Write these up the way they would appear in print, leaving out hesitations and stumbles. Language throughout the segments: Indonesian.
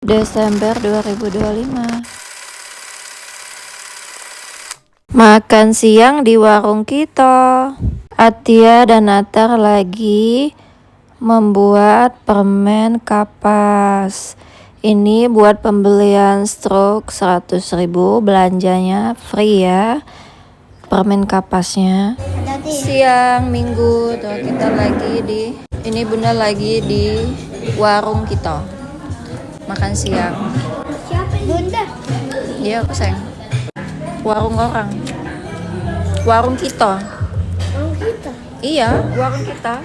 Desember 2025. Makan siang di warung kita. Atia dan Natar lagi membuat permen kapas. Ini buat pembelian stroke 100.000, belanjanya free ya. Permen kapasnya. Siang Minggu tuh kita lagi ini Bunda lagi di warung kita. Makan siang. Siapa Bunda? Iya aku sayang. Warung orang. Warung kita. Warung kita. Iya, warung kita.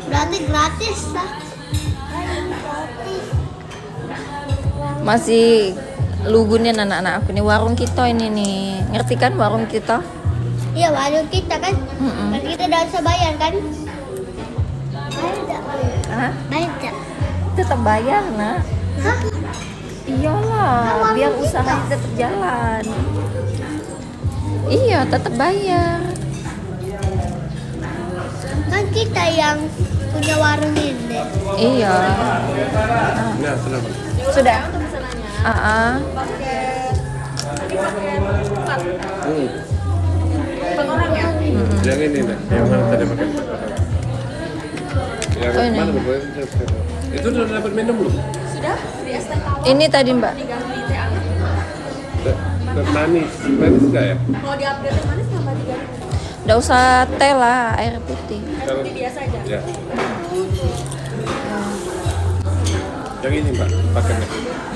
Berarti gratis lah. Masih lugunin anak-anak aku nih, warung kita ini nih. Ngerti kan warung kita? Iya, warung kita kan. Kan kita udah bisa bayar kan? Hah? Bayar tak? Tetap bayar, Nak. Hah? Iyalah, biar usahanya tetap jalan. Iya, tetap bayar. Kan kita yang punya warung ini. Iya. Nah, kenapa? Sudah. Yang ini nih, yang mana tadi pakai? Yang Oh, ini. mana boleh? Itu udah dapat minum belum? Ini tadi, Mbak. Manis enggak ya? Nggak usah teh lah, air putih. Biasa aja. Ya. Yang ini Mbak, paketnya.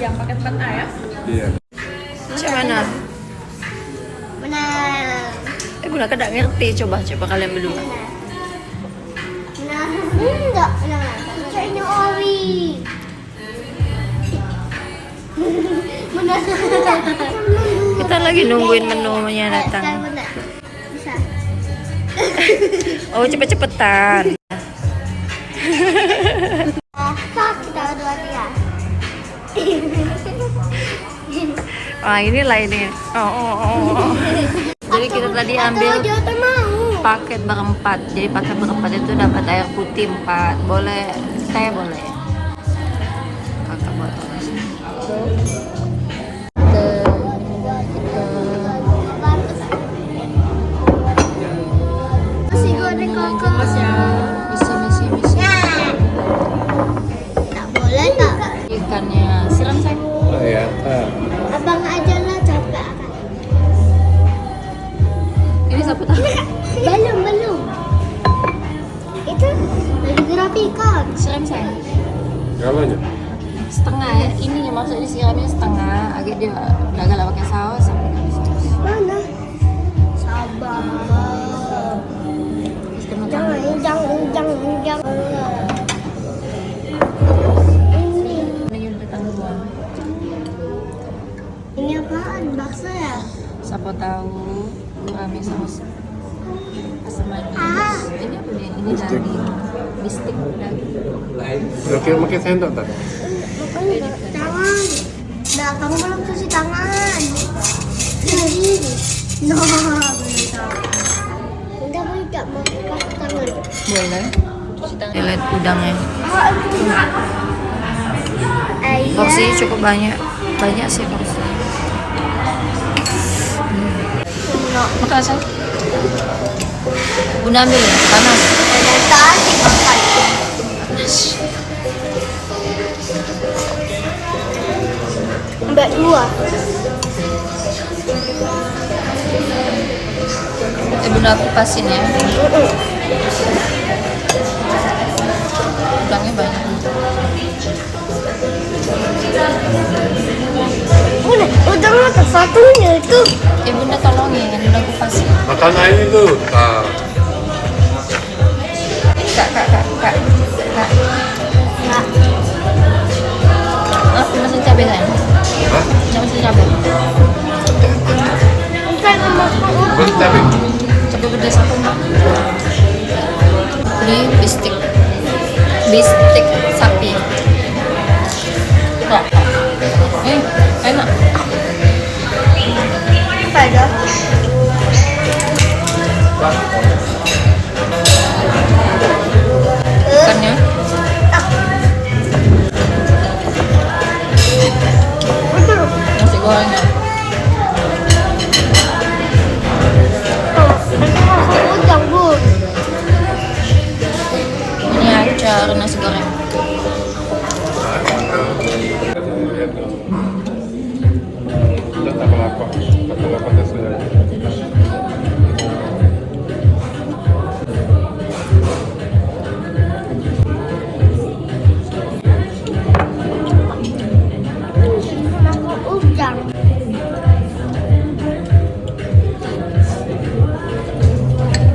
Yang paket 4A ya? Iya. Macam mana? Benar. Bunda kan nggak ngerti. Coba kalian berdua. Nah, enggak. Nah, kayaknya ori. Benar. Kita lagi nungguin menunya datang. Benar. Bisa. Oh, cepet-cepetan. Stop, kita dua dia. Inilah ini. Oh. Jadi kita tadi ambil paket berempat. Jadi paket berempat itu dapat air putih 4. Boleh teh boleh. Kakak buat Masih goreng kakak. misi. Tak boleh tak? Ikannya siram sayang. Oh ya. Abang aja lah capek akan. Ini sapu tangan. Belum. Itu lagi gerapikan. Siram sayang. Galanya? Setengah ya. Ini maksudnya disiramnya setengah. Agak dia gagal pakai saus sampai habis terus. Mana? Sabar. Jangan. Ini udah datang duluan. Ini apaan? Bakso ya? Siapa tahu gurame saus asam manis. Ini apa nih? Ini Bistik. daging. Bistik daging. Oke, pakai sendok tak? Tangan. Nah, kamu belum cuci tangan. Ini. No, belum tahu. Udah tidak mau pakai tangan. Boleh. Cuci tangan. Lihat udangnya. Porsi cukup banyak. Banyak sih porsi. Makan sayang. Bunda ambil ya, panas. Mbak dua. Bunda kupasin ya. Udangnya banyak. Udangnya satunya itu. Bunda tolongin, Bunda kupasin. Makan air itu. Ah. Kak. Masukin cabai sayang. Hah? Masukin cabai. Boleh cabai? Cabai pedas satu Mbak. Ini bistik sapi. Kok? Enak. Pada. Ikannya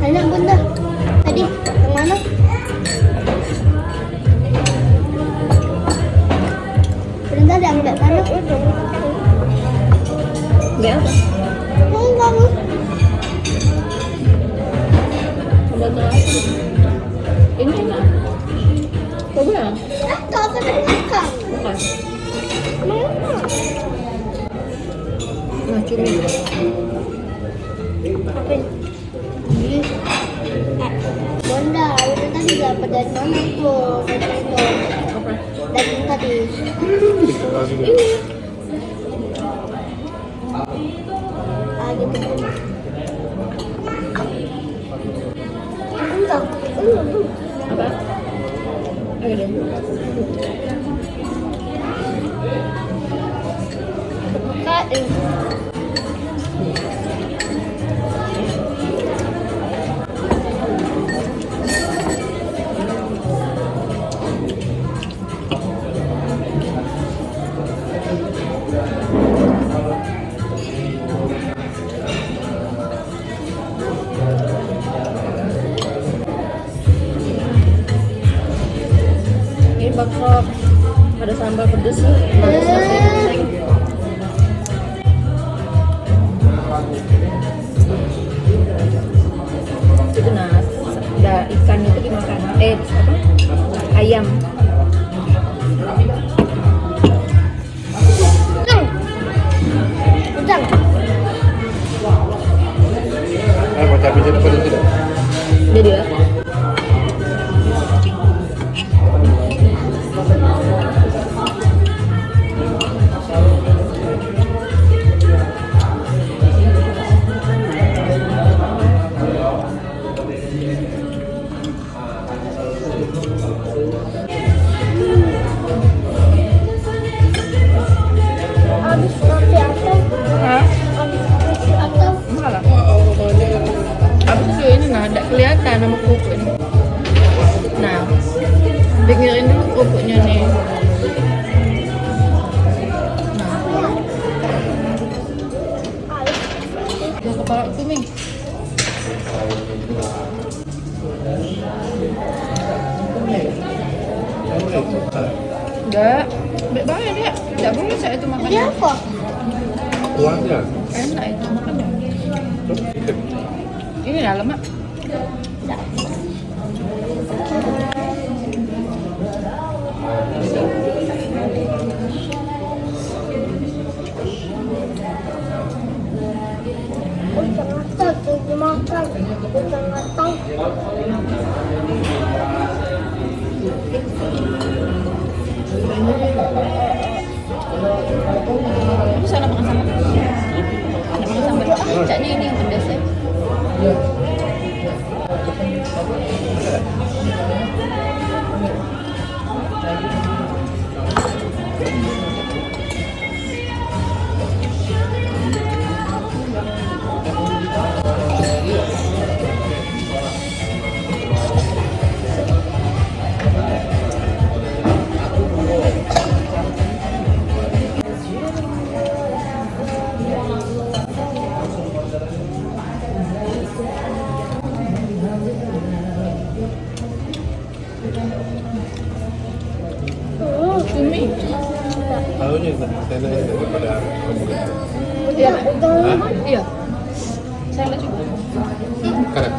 Enak bunda. Tadi yang mana? Bunda ada ambil mana? Biar apa? Enggak. Ada apa? Ini enak. Coba ya? Kau kena makan. Bukan. Mana? Nah, cumi. Apa ini? Bunda, itu tadi dapat dari mana tuh? Dari itu. Apa? Daging tadi. Ini. Ah, gitu. Enggak. Apa? Ayo deh. Kain. Ini bakso ada sambal pedes sih. Bagus banget. Itu nah, ada ikan itu dimakan. Apa? Ayam. Udang. Apa cabai jadi pedas tidak? Jadi ya. Habis nasi atau? Hah? Habis nasi atau? Enggak lah. Abis itu ini nah, ada kelihatan nama kerupuk ini. Nah, dengerin dulu kerupuknya nih. Nah, dia kepala cumi. Enggak, baik banget dia. Enggak boleh saya itu Ini makannya. apa? Kuahnya. Enak itu makannya. Ini lah lemak. Udang atau tuh dimakan. Udang atau? Bisa nak makan sama. Nak makan sambal. Caknya ini yang pedas ya. Cumi. Tahunya enak daripada kamu. Iya. Udang. Iya. Saya lihat juga. Karet.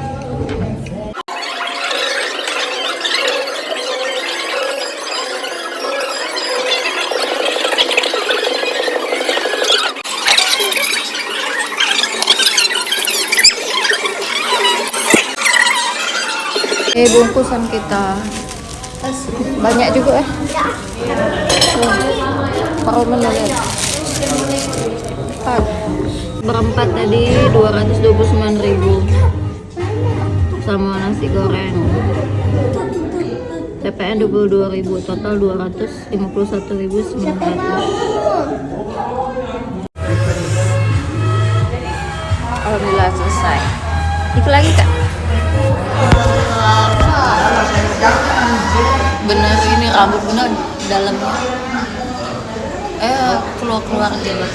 Bungkusan kita banyak juga Kalau menurut berempat tadi 229.000 sama nasi goreng. TPN 22.000, total 251.900. Alhamdulillah selesai. Ikut lagi kak? Bener ini rambut bener dalamnya. Keluar aja lah.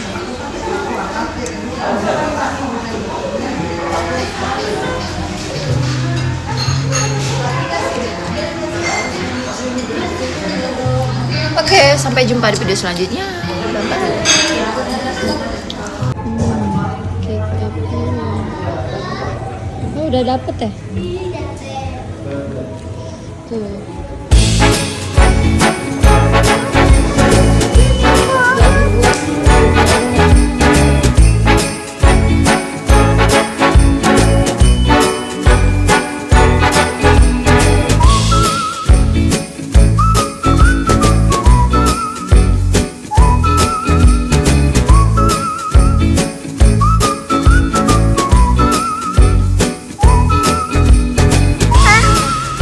Oke, sampai jumpa di video selanjutnya. Bye-bye. Oh, udah dapet ya? Tuh.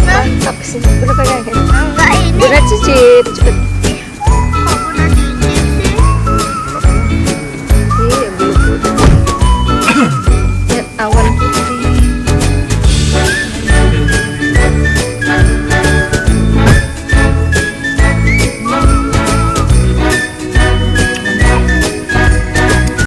Mantap sih, udah pegang kan? Enggak ini. Udah cicip, cepet.